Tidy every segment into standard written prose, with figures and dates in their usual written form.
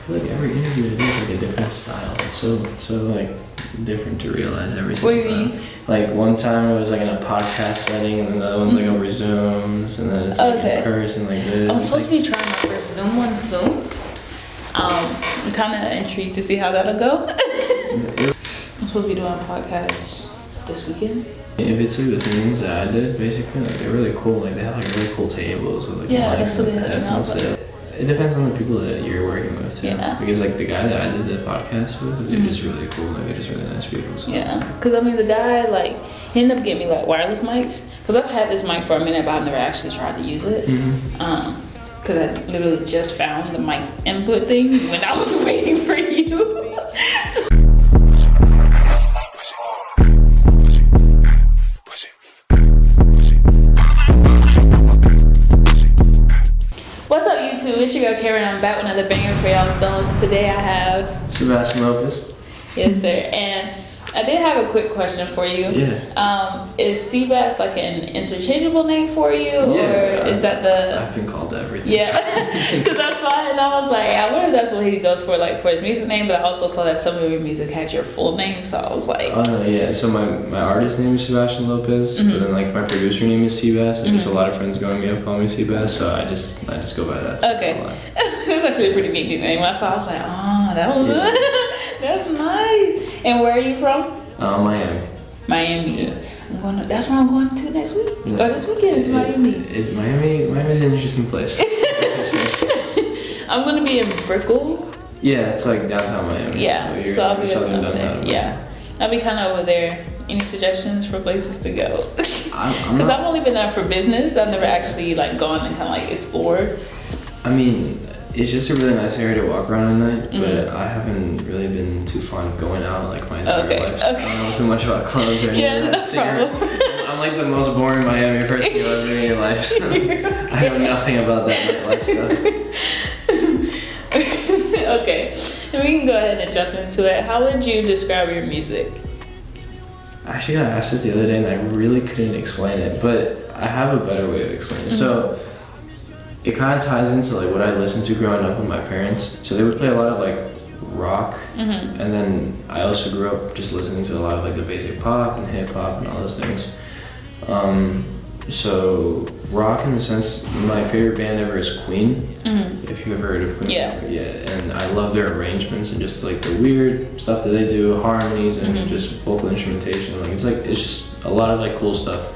feel like every interview is like a different style. It's so like different to realize every single time. Like one time it was like in a podcast setting, and then the other one's like over Zooms, and then it's like in person like this. I'm supposed to be trying my first Zoom one soon. I'm kind of intrigued to see how that'll go. I'm supposed to be doing a podcast this weekend. If it's like the Zooms that I did, basically, like they're really cool. Like they have like really cool tables with like that's what it depends on the people that you're working with too. Yeah. Because like the guy that I did the podcast with, they're just really cool. Like they're just really nice people. So because I mean the guy like he ended up getting me like wireless mics. Because I've had this mic for a minute, but I've never actually tried to use it. Because I literally just found the mic input thing when I was waiting for you. What's up, YouTube? It's your girl Karen. I'm back with another banger for y'all stones. Today I have Sebastian Lopez. Yes, sir. And I did have a quick question for you. Yeah. Is Sebas like an interchangeable name for you, or is that the? I've been called everything. Yeah, because I saw it and I was like, I wonder if that's what he goes for, like for his music name. But I also saw that some of your music had your full name, so I was like, oh yeah. So my artist name is Sebastian Lopez, but then like my producer name is Sebas, and just a lot of friends growing me up call me Sebas, so I just go by that. Okay, it's actually a pretty neat name. When I saw, I was like, oh, that was that's nice. And where are you from? Miami. Miami. Yeah. That's where I'm going to next week. No, or this weekend is Miami. Miami's an interesting place. I'm gonna be in Brickell. Yeah, it's like downtown Miami. Yeah, so I'll be southern over downtown. there. Yeah, I'll be kind of over there. Any suggestions for places to go? Because I've only been there for business. I've never actually like gone and kind of like explored. I mean, it's just a really nice area to walk around at night, but I haven't really been too fond of going out like my entire life. So I don't know too much about clubs or anything like that. I'm like the most boring Miami person you'll ever meet in your life. So I know nothing about that nightlife stuff. Okay, and we can go ahead and jump into it. How would you describe your music? I actually got asked this the other day and I really couldn't explain it, but I have a better way of explaining it. So it kind of ties into like what I listened to growing up with my parents. So they would play a lot of like rock, and then I also grew up just listening to a lot of like the basic pop and hip hop and all those things. So rock in the sense, my favorite band ever is Queen. If you've ever heard of Queen. Yeah, and I love their arrangements and just like the weird stuff that they do, harmonies and just vocal instrumentation. Like it's just a lot of like cool stuff.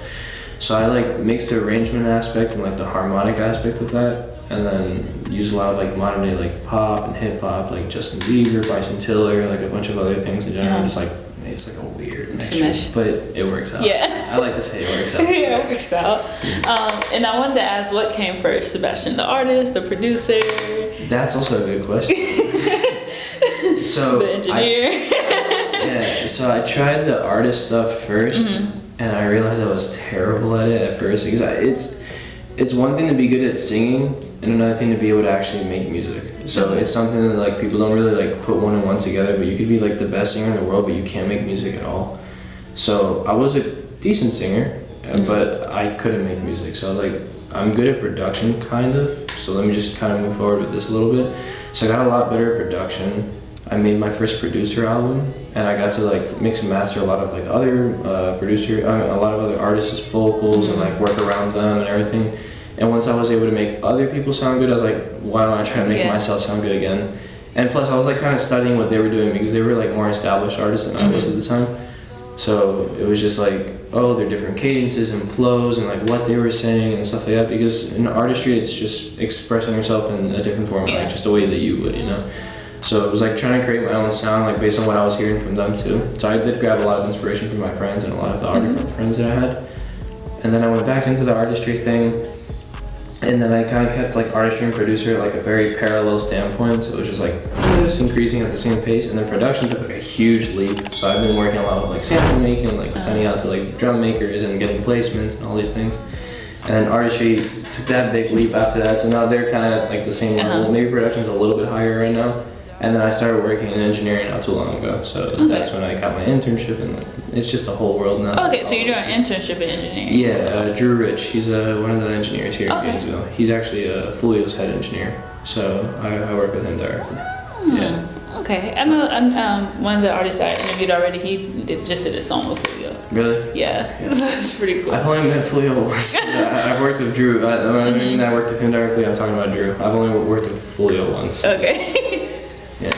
So I like mix the arrangement aspect and like the harmonic aspect of that, and then use a lot of like modern day like pop and hip hop, like Justin Bieber, Bryson Tiller, like a bunch of other things in general. Just like it's like a weird mixture, but it works out. Yeah, I like to say it works out. Yeah, it works out. And I wanted to ask, what came first, Sebastian, the artist, the producer? That's also a good question. So the engineer. So I tried the artist stuff first. And I realized I was terrible at it at first because it's one thing to be good at singing and another thing to be able to actually make music. So it's something that like people don't really like put one and one together, but you could be like the best singer in the world, but you can't make music at all. So I was a decent singer, but I couldn't make music. So I was like, I'm good at production kind of, so let me just kind of move forward with this a little bit. So I got a lot better at production. I made my first producer album, and I got to like mix and master a lot of like other a lot of other artists' vocals and like work around them and everything. And once I was able to make other people sound good, I was like, why don't I try to make myself sound good again? And plus, I was like kind of studying what they were doing because they were like more established artists than I was at the time. So it was just like, oh, they're different cadences and flows and like what they were saying and stuff like that. Because in artistry, it's just expressing yourself in a different format, like just the way that you would, you know. So it was like trying to create my own sound, like based on what I was hearing from them too. So I did grab a lot of inspiration from my friends and a lot of the art friends that I had. And then I went back into the artistry thing, and then I kind of kept like artistry and producer at like a very parallel standpoint. So it was just like just increasing at the same pace. And then production took like a huge leap. So I've been working a lot with like sample making, like sending out to like drum makers and getting placements and all these things. And then artistry took that big leap after that. So now they're kind of at like the same level. Maybe production's a little bit higher right now. And then I started working in engineering not too long ago, so that's when I got my internship, and it's just a whole world now. Okay, so you're doing an internship in engineering? Yeah, Drew Rich, he's one of the engineers here in Gainesville. He's actually Fulio's head engineer, so I work with him directly. Okay, I know. One of the artists I interviewed already, he just did a song with Julio. Really? Yeah, so it's pretty cool. I've only met Julio once. I've worked with Drew. When I mean I worked with him directly, I'm talking about Drew. I've only worked with Julio once. Okay. Yeah.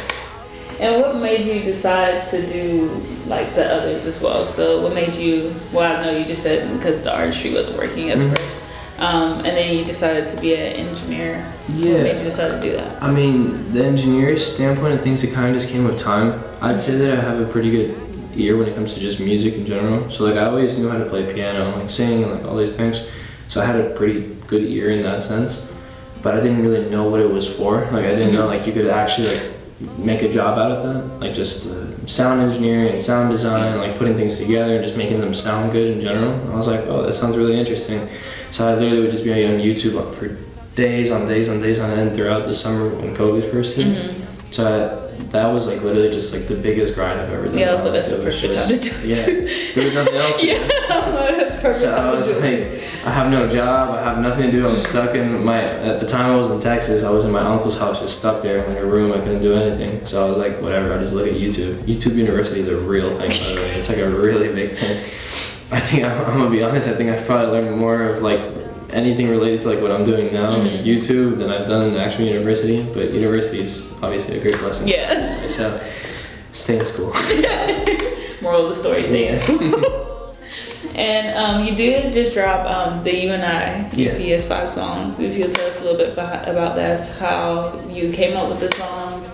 And what made you decide to do like the others as well? So what made you? Well, I know you just said because the artistry wasn't working at first, and then you decided to be an engineer. Yeah. What made you decide to do that? I mean, the engineer standpoint of things, it kind of just came with time. I'd say that I have a pretty good ear when it comes to just music in general. So like I always knew how to play piano, like sing, and like all these things. So I had a pretty good ear in that sense. But I didn't really know what it was for. Like I didn't know like you could actually like make a job out of that, like just sound engineering and sound design, like putting things together and just making them sound good in general. I was like, oh, that sounds really interesting. So I literally would just be on YouTube for days on end throughout the summer when COVID first hit. So that was like literally just like the biggest grind I've ever done. Yeah, so that's the perfect time to do it. Yeah, there was nothing else. Yeah, that's perfect. So I was like, I have no job, I have nothing to do. I'm stuck in at the time I was in Texas, I was in my uncle's house, just stuck there in like a room. I couldn't do anything. So I was like, whatever, I'll just look at YouTube. YouTube University is a real thing, by the way. It's like a really big thing. I think I'm gonna be honest. I think I've probably learned more of like anything related to like what I'm doing now on YouTube than I've done in the actual university. But university is obviously a great blessing. Yeah. So stay in school. Moral of the story: stay in school. And you did just drop the You and I EP as 5 songs. If you'll tell us a little bit about that, how you came up with the songs.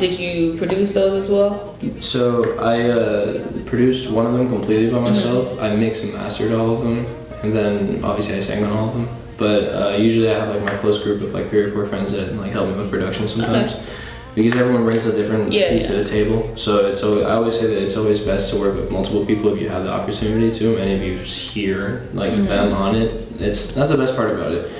Did you produce those as well? So I produced one of them completely by myself. I mixed and mastered all of them, and then obviously I sang on all of them. But usually I have like my close group of like 3 or 4 friends that like help me with production sometimes. Okay. Because everyone brings a different piece to the table. So I always say that it's always best to work with multiple people if you have the opportunity to. Many of you hear like them on it. That's the best part about it.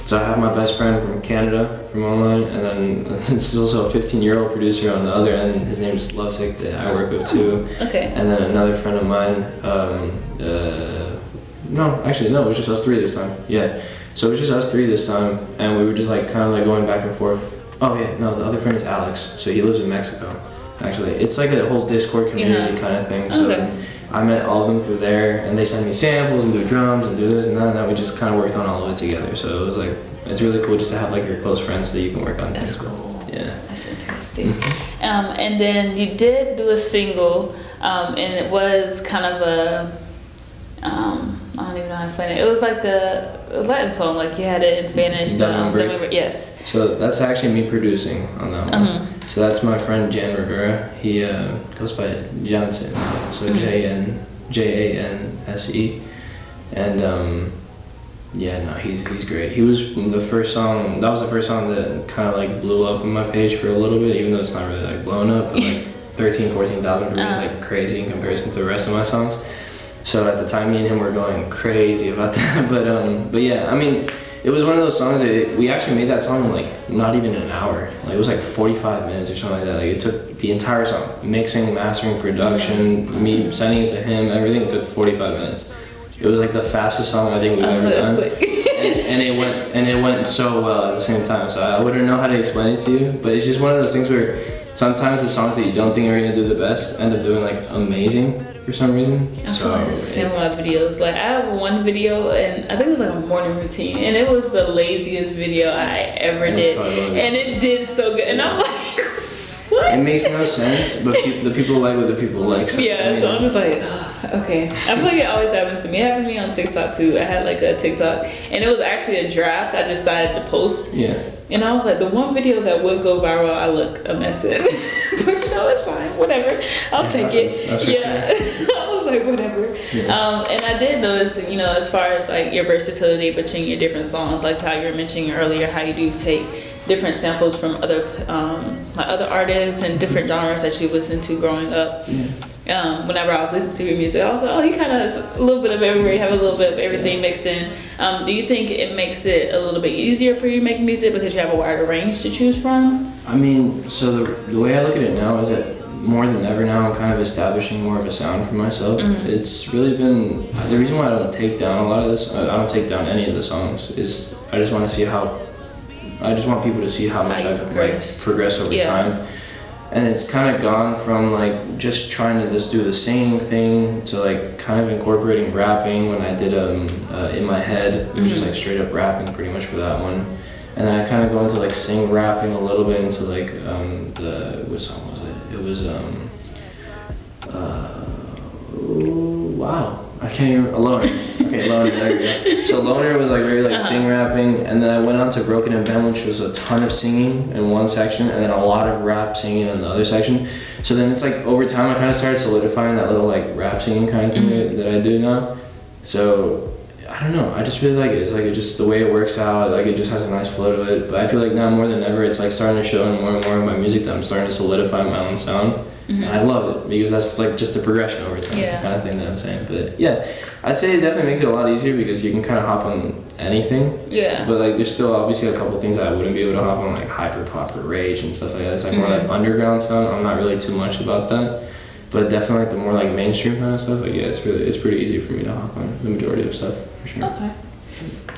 So I have my best friend from Canada, from online, and then this is also a 15-year-old producer on the other end. His name is Lovesick that I work with too. Okay. And then another friend of mine. No, it was just us 3 this time. Yeah. So it was just us 3 this time, and we were just like kind of like going back and forth. Oh yeah, no, the other friend is Alex. So he lives in Mexico. Actually, it's like a whole Discord community kind of thing. So I met all of them through there, and they sent me samples and do drums and do this and that. And then we just kind of worked on all of it together. So it was like it's really cool just to have like your close friends that you can work on. That's cool. Yeah. That's interesting. And then you did do a single, and it was kind of a. I don't even know how to explain it. It was like the Latin song, like you had it in Spanish. Yes. So that's actually me producing on that one. So that's my friend Jan Rivera. He goes by Jansen, so Janse, and he's great. He was the first song. That was the first song that kind of like blew up on my page for a little bit, even though it's not really like blown up. But like 14,000 for me is like crazy in comparison to the rest of my songs. So at the time, me and him were going crazy about that. But yeah, I mean, it was one of those songs that we actually made that song in like not even an hour. Like it was like 45 minutes or something like that. Like it took the entire song, mixing, mastering, production, me sending it to him, everything took 45 minutes. It was like the fastest song I think we've ever done. and it went so well at the same time. So I wouldn't know how to explain it to you, but it's just one of those things where sometimes the songs that you don't think are gonna do the best end up doing like amazing for some reason. I feel like it's the same with videos. Like I have one video, and I think it was like a morning routine, and it was the laziest video I ever did, and it did so good. And I'm like, what? It makes no sense, but the people like what the people like. So, so I'm just like, oh, okay. I feel like it always happens to me. It happened to me on TikTok too. I had like a TikTok, and it was actually a draft I decided to post. Yeah. And I was like, the one video that would go viral, I look a mess in. But it's fine, whatever. I'll take it. That's for sure. I was like, whatever. Yeah. And I did notice, as far as like your versatility between your different songs, like how you were mentioning earlier, how you do take different samples from other artists and different genres that you listened to growing up. Yeah. Whenever I was listening to your music, I was like, oh, he kind of has a little bit of everywhere, have a little bit of everything mixed in. Do you think it makes it a little bit easier for you making music because you have a wider range to choose from? I mean, so the way I look at it now is that more than ever now I'm kind of establishing more of a sound for myself. It's really been, the reason why I don't take down a lot of this, I don't take down any of the songs, is I just want people to see how much I've progressed over time. And it's kind of gone from like just trying to just do the singing thing to like kind of incorporating rapping when I did In My Head. It was just like straight up rapping pretty much for that one. And then I kind of go into like sing rapping a little bit into like what song was it? It was wow, I can't even, Loner. Okay, Loner, there you go. So Loner was like very like sing rapping, and then I went on to Broken and Bend, which was a ton of singing in one section, and then a lot of rap singing in the other section. So then it's like over time I kind of started solidifying that little like rap singing kind of thing that I do now. So I don't know, I just really like it. It's like it just the way it works out, like it just has a nice flow to it. But I feel like now more than ever, it's like starting to show in more and more of my music that I'm starting to solidify my own sound. And I love it because that's like just a progression over time, kind of thing that I'm saying. But yeah, I'd say it definitely makes it a lot easier because you can kind of hop on anything. Yeah. But like there's still obviously a couple things that I wouldn't be able to hop on, like hyper pop or rage and stuff like that. It's like more like underground sound. I'm not really too much about that. But definitely like the more like mainstream kind of stuff, like yeah, it's pretty easy for me to hop on the majority of stuff for sure. Okay.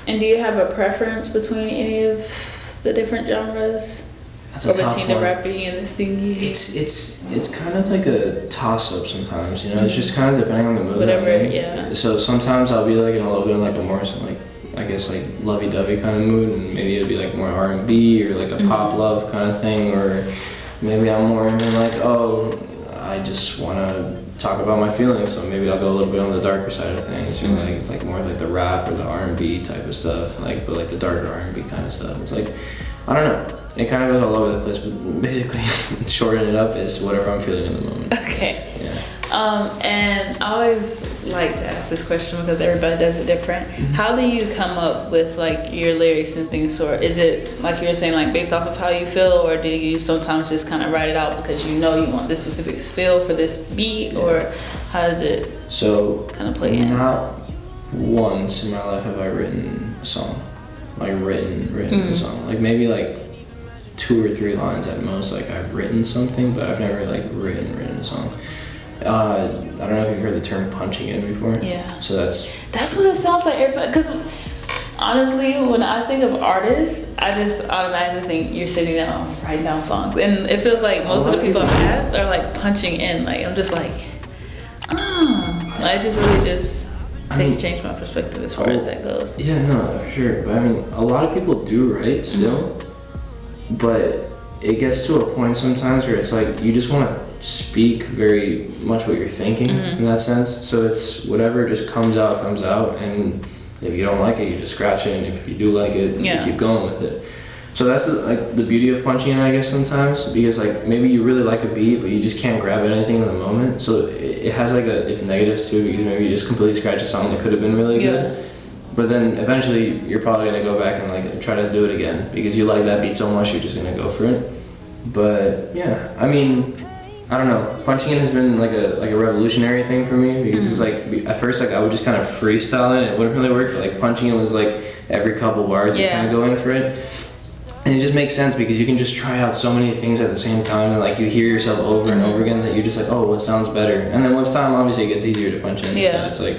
And do you have a preference between any of the different genres? That's a tough between one. The rapping and the singing? It's kind of like a toss-up sometimes, you know? It's just kind of depending on the mood. Whatever, yeah. So sometimes I'll be like in a little bit of like a more like, I guess like lovey-dovey kind of mood, and maybe it'll be like more R&B or like a pop love kind of thing, or maybe I'm more into like, oh, I just want to talk about my feelings, so maybe I'll go a little bit on the darker side of things, or like more like the rap or the R&B type of stuff, like but like the darker R&B kind of stuff. It's like, I don't know. It kind of goes all over the place, but basically, shorten it up is whatever I'm feeling in the moment. Okay. Yeah. And I always like to ask this question because everybody does it different. How do you come up with like your lyrics and things? Or is it like you were saying, like based off of how you feel, or do you sometimes just kind of write it out because you know you want this specific feel for this beat, or how does it kind of play in? Not once in my life have I written a song, like written a song. Like maybe like 2 or 3 lines at most, like I've written something, but I've never like written a song. I don't know if you've heard the term punching in before. Yeah. So that's what it sounds like. Because honestly, when I think of artists, I just automatically think you're sitting down writing down songs, and it feels like most of the people I've asked are like punching in. Like I'm just like, I just really change my perspective as far as that goes. Yeah, no, for sure. But I mean, a lot of people do write still. But it gets to a point sometimes where it's like you just want to speak very much what you're thinking in that sense. So it's whatever just comes out, and if you don't like it, you just scratch it, and if you do like it, you keep going with it. So that's like the beauty of punching in, I guess, sometimes, because like maybe you really like a beat, but you just can't grab anything in the moment. So it has like its negatives too, because maybe you just completely scratch a song that could have been really good. But then eventually you're probably gonna go back and like try to do it again because you like that beat so much, you're just gonna go for it. But yeah, I mean, I don't know. Punching in has been like a revolutionary thing for me because it's like at first like I would just kind of freestyle it and it wouldn't really work. But, like punching in was like every couple bars you kind of go in for it, and it just makes sense because you can just try out so many things at the same time, and like you hear yourself over and over again that you're just like, oh, what sounds better? And then with time, obviously, it gets easier to punch in. Yeah. So it's like.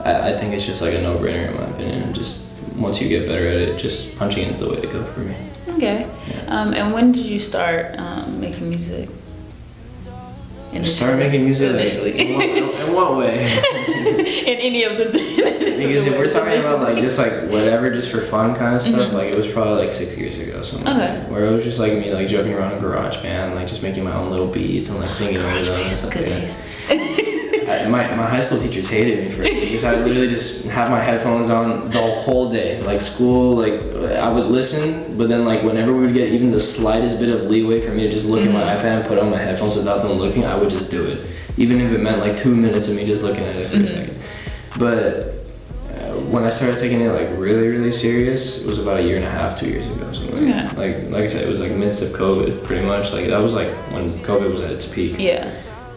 I think it's just like a no-brainer in my opinion. Just once you get better at it, just punching in's the way to go for me. Okay. Yeah. And when did you start making music? Start making music initially. Like, in what way? In any of the. Because if we're talking about like just like whatever, just for fun kind of stuff, like it was probably like 6 years ago, something. Okay. Like where it was just like me like joking around in GarageBand, like just making my own little beats and like singing over them and stuff like that. My high school teachers hated me for it because I would literally just have my headphones on the whole day. Like school, like I would listen, but then like whenever we would get even the slightest bit of leeway for me to just look at my iPad and put on my headphones without them looking, I would just do it. Even if it meant like 2 minutes of me just looking at it for a second. But when I started taking it like really, really serious, it was about 1.5 years, 2 years ago. Something like that. Like I said, it was like midst of COVID pretty much. Like that was like when COVID was at its peak. Yeah.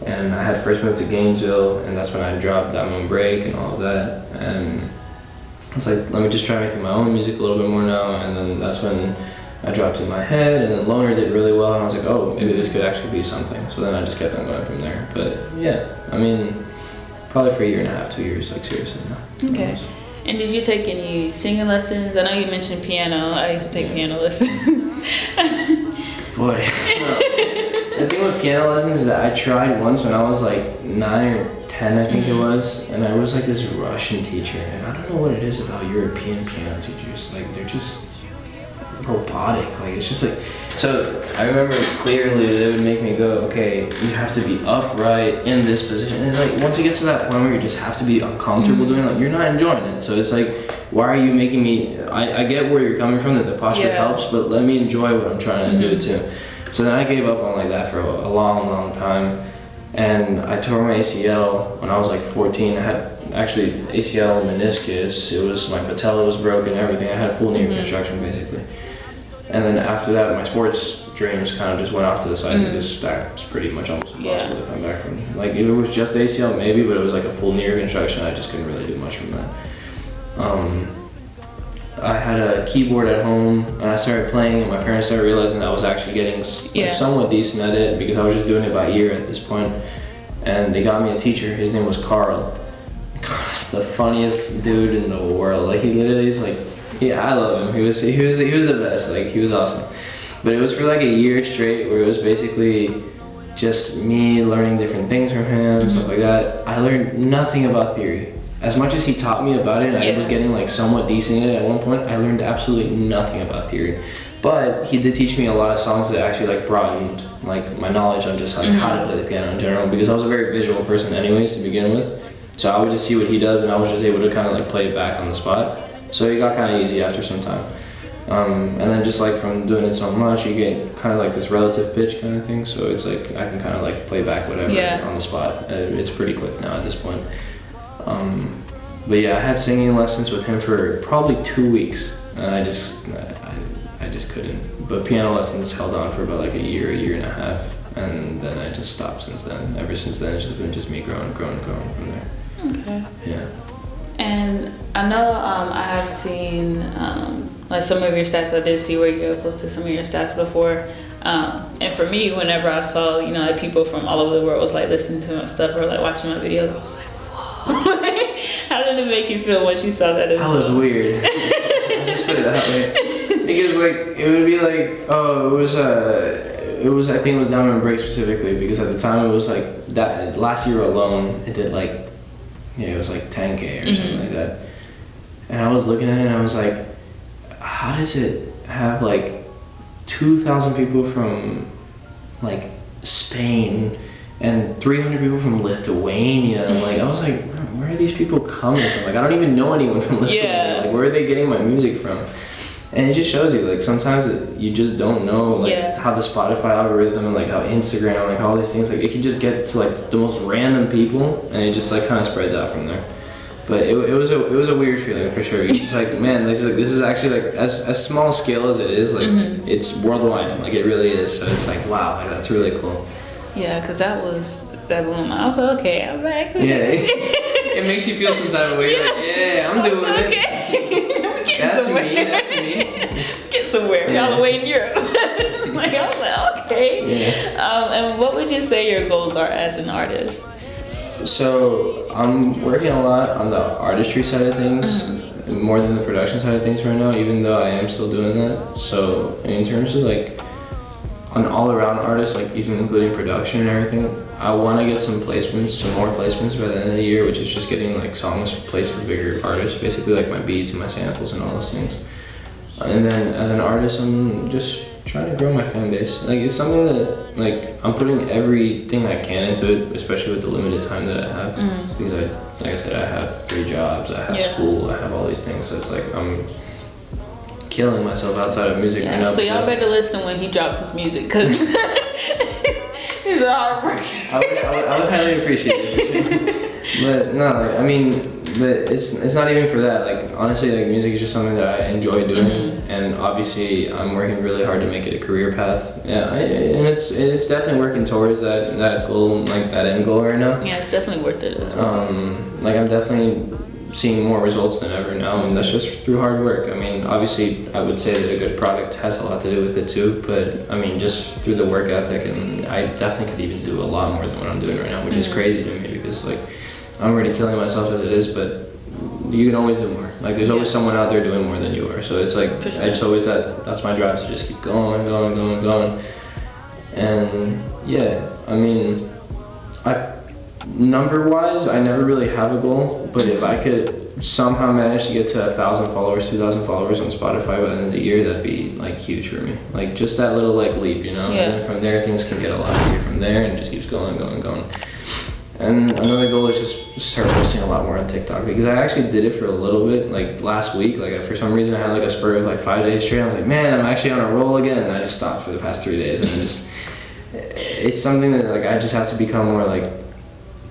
And I had first moved to Gainesville, and that's when I dropped Diamond Break and all of that. And I was like, let me just try making my own music a little bit more now. And then that's when I dropped In My Head, and then Loner did really well. And I was like, oh, maybe this could actually be something. So then I just kept on going from there. But yeah, I mean, probably for 1.5 years, 2 years, like seriously now. Okay. And did you take any singing lessons? I know you mentioned piano. I used to take piano lessons. Boy. The thing with piano lessons is that I tried once when I was like 9 or 10, I think it was, and I was like this Russian teacher, and I don't know what it is about European piano teachers. Like, they're just robotic. Like, it's just like, so I remember clearly they would make me go, okay, you have to be upright in this position. And it's like, once it gets to that point where you just have to be uncomfortable doing it, like, you're not enjoying it. So it's like, why are you making me, I get where you're coming from, that the posture helps, but let me enjoy what I'm trying to do too. So then I gave up on like that for a long, long time. And I tore my ACL when I was like 14. I had actually ACL and meniscus. It was, my patella was broken, everything. I had full knee reconstruction basically. And then after that, my sports dreams kind of just went off to the side because that's pretty much almost impossible to come back from. Like, if it was just ACL, maybe, but it was like a full knee reconstruction. I just couldn't really do much from that. I had a keyboard at home, and I started playing, and my parents started realizing that I was actually getting like, somewhat decent at it because I was just doing it by ear at this point. And they got me a teacher. His name was Carl. Carl's the funniest dude in the world. Like, he literally is like, I love him. He was the best. Like, he was awesome. But it was for like a year straight where it was basically just me learning different things from him, stuff like that. I learned nothing about theory. As much as he taught me about it, and I was getting like somewhat decent at it at one point, I learned absolutely nothing about theory. But he did teach me a lot of songs that actually like broadened like my knowledge on just like how to play the piano in general, because I was a very visual person anyways to begin with. So I would just see what he does, and I was just able to kind of like play it back on the spot. So it got kind of easy after some time. And then just like from doing it so much, you get kind of like this relative pitch kind of thing. So it's like I can kind of like play back whatever on the spot. It's pretty quick now at this point. But yeah, I had singing lessons with him for probably 2 weeks, and I just couldn't. But piano lessons held on for about like a year and a half, and then I just stopped since then. Ever since then, it's just been me growing from there. Okay. Yeah. And I know I have seen like some of your stats. I did see where you posted some of your stats before. And for me, whenever I saw, you know, like people from all over the world was like listening to my stuff or like watching my videos, I was like, whoa. How did it make you feel once you saw that as well? That was weird. Let's just put it that way. Because like, it would be like, oh, it was, I think it was Diamond Break specifically, because at the time it was like, that last year alone, it did like, it was like 10K or something like that. And I was looking at it and I was like, how does it have like 2,000 people from like Spain and 300 people from Lithuania? Like, I was like, where are these people coming from? Like, I don't even know anyone from Lithuania. Like, where are they getting my music from? And it just shows you, like, sometimes you just don't know, like, how the Spotify algorithm and, like, how Instagram, like, all these things, like, it can just get to, like, the most random people, and it just, like, kind of spreads out from there. But it was a weird feeling, for sure. It's like, man, this is actually, like, as small scale as it is, like, it's worldwide. Like, it really is. So it's like, wow, like, that's really cool. Yeah, because that one, I was like, okay, I'm back. It makes you feel some type of way. You're like, yeah, I'm doing it. That's me. Get somewhere. Y'all the way in Europe. Like, I was like, okay. And what would you say your goals are as an artist? So I'm working a lot on the artistry side of things, more than the production side of things right now, even though I am still doing that. So in terms of like an all-around artist, like even including production and everything, I want to get some more placements by the end of the year, which is just getting like songs placed with bigger artists, basically like my beats and my samples and all those things. And then as an artist, I'm just trying to grow my fan base. Like, it's something that, like, I'm putting everything I can into it, especially with the limited time that I have. Because like I said, I have 3 jobs, I have school, I have all these things, so it's like I'm killing myself outside of music right now. So y'all better listen when he drops his music, because he's a hard worker. I would highly appreciate it. But no, like, I mean, it's not even for that. Like, honestly, like, music is just something that I enjoy doing, and obviously I'm working really hard to make it a career path. Yeah, and it's definitely working towards that goal, like that end goal right now. Yeah, it's definitely worth it as well. Like, I'm definitely seeing more results than ever now, and that's just through hard work. I mean, obviously, I would say that a good product has a lot to do with it too, but I mean, just through the work ethic, and I definitely could even do a lot more than what I'm doing right now, which is crazy to me, because like, I'm already killing myself as it is, but you can always do more. Like, there's always someone out there doing more than you are, so it's like, it's always that's my drive, to just keep going. And yeah, I mean, number-wise, I never really have a goal, but if I could somehow manage to get to 1,000 followers, 2,000 followers on Spotify by the end of the year, that'd be like huge for me. Like just that little like leap, you know? Yeah. And then from there, things can get a lot easier from there, and it just keeps going. And another goal is just start posting a lot more on TikTok, because I actually did it for a little bit, like last week. Like for some reason I had like a spur of like 5 days straight. I was like, man, I'm actually on a roll again, and I just stopped for the past 3 days. And it's something that like I just have to become more like,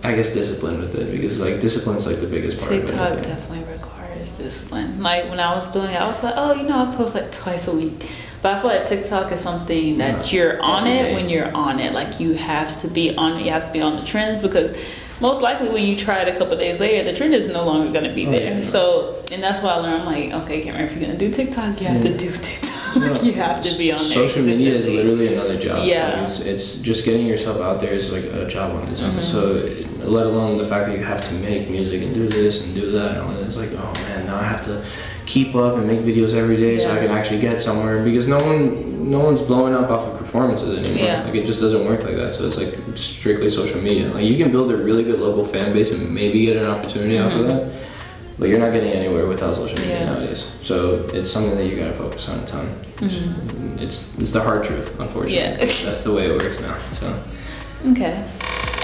I guess, disciplined with it, because like discipline's like the biggest part of it. TikTok definitely requires discipline. Like when I was doing it, I was like, oh, you know, I post like twice a week. But I feel like TikTok is something that you're on it when you're on it. Like you have to be on it. You have to be on the trends, because most likely when you try it a couple of days later, the trend is no longer going to be there. Yeah. So, and that's why I learned, I'm like, okay, Cameron, if you're going to do TikTok, you have to do TikTok. No, you have to be on there. Social media is literally another job. Yeah. Like it's just getting yourself out there is like a job on its own. So let alone the fact that you have to make music and do this and do that, and it's like, oh man, now I have to keep up and make videos every day so I can actually get somewhere, because no one's blowing up off of performances anymore. Yeah. Like it just doesn't work like that. So it's like strictly social media. Like you can build a really good local fan base and maybe get an opportunity off of that, but you're not getting anywhere without social media nowadays. So it's something that you gotta focus on a ton. It's the hard truth, unfortunately. Yeah. That's the way it works now. So. Okay.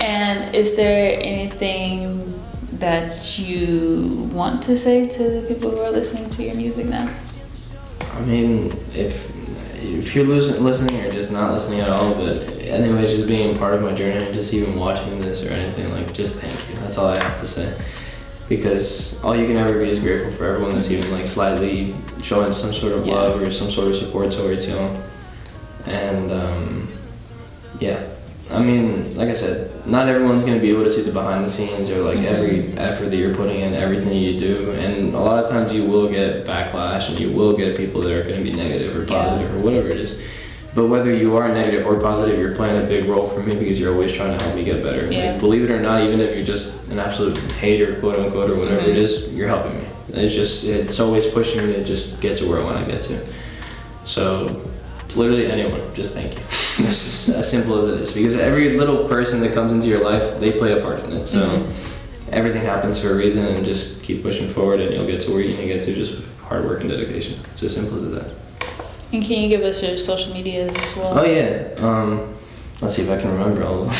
And is there anything that you want to say to the people who are listening to your music now? I mean, if you're listening or just not listening at all, but anyways, just being part of my journey and just even watching this or anything, like just thank you. That's all I have to say. Because all you can ever be is grateful for everyone that's even like slightly showing some sort of love or some sort of support towards you. And I mean, like I said, not everyone's going to be able to see the behind the scenes or like every effort that you're putting in, everything you do. And a lot of times you will get backlash and you will get people that are going to be negative or positive or whatever it is. But whether you are negative or positive, you're playing a big role for me, because you're always trying to help me get better. Like, believe it or not, even if you're just an absolute hater, quote unquote, or whatever it is, you're helping me. It's always pushing me to just get to where I want to get to. So literally anyone, just thank you. It's just as simple as it is, because every little person that comes into your life, they play a part in it. So everything happens for a reason, and just keep pushing forward and you'll get to where you need to get to just with hard work and dedication. It's as simple as that. And can you give us your social medias as well? Oh yeah. Let's see if I can remember all of them.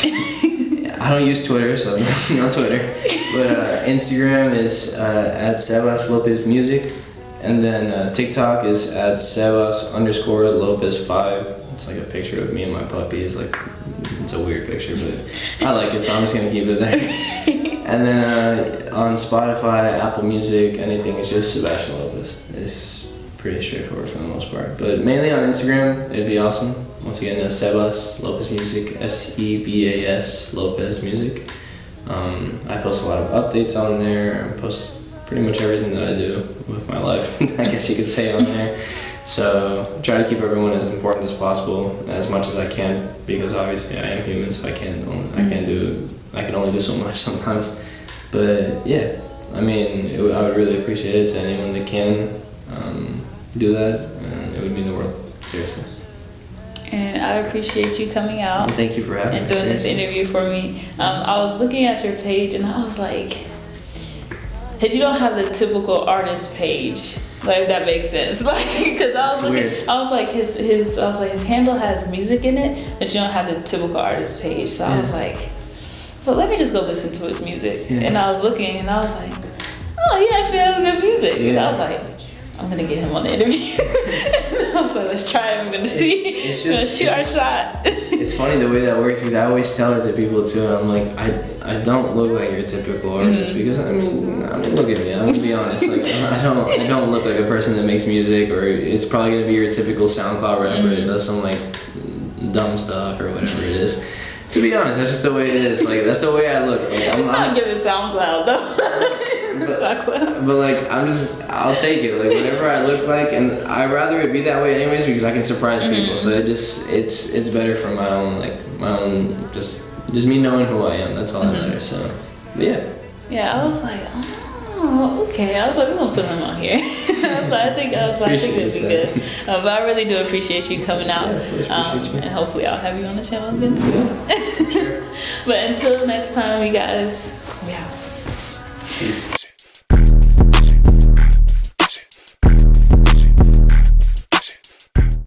I don't use Twitter, so not Twitter. But Instagram is at Sebastianlopezmusic. And then TikTok is at Sebas_Lopez5. It's like a picture of me and my puppy. It's like, it's a weird picture, but I like it, so I'm just gonna keep it there. And then on Spotify, Apple Music, anything, it's just Sebastian Lopez. It's pretty straightforward for the most part. But mainly on Instagram, it'd be awesome. Once again, Sebastianlopezmusic, SEBAS Lopez Music. I post a lot of updates on there. I post pretty much everything that I do with my life, I guess you could say, on there. So try to keep everyone as informed as possible, as much as I can, because obviously I am human, so I can only do so much sometimes. But yeah, I mean, I would really appreciate it to anyone that can do that, and it would mean the world, seriously. And I appreciate you coming out. Thank you for having me. And doing this interview for me. I was looking at your page and I was like, that you don't have the typical artist page, like, if that makes sense. Like, because I was like, his handle has music in it, but you don't have the typical artist page. So I was like, so let me just go listen to his music. And I was looking and I was like, oh, he actually has good music. And I was like, I'm gonna get him on the interview. I was like, let's try it. I'm gonna see. It's just shoot our shot. It's funny the way that works, because I always tell it to people too. I'm like, I don't look like your typical artist, because I mean, look at me. I'm gonna be honest. Like, I don't look like a person that makes music, or it's probably gonna be your typical SoundCloud rapper that does some like dumb stuff or whatever it is. To be honest, that's just the way it is. Like, that's the way I look. Like, it's not giving SoundCloud though. But like, I'll take it. Like, whatever I look like, and I'd rather it be that way anyways, because I can surprise people. So it's better for my own just me knowing who I am. That's all that matters. So, but yeah. Yeah, I was like, oh. Oh, okay. I was like, we're gonna put him on here. I was like, I think it'd be good. But I really do appreciate you coming out. And hopefully I'll have you on the channel again soon. Sure. But until next time, you guys, we out. Peace.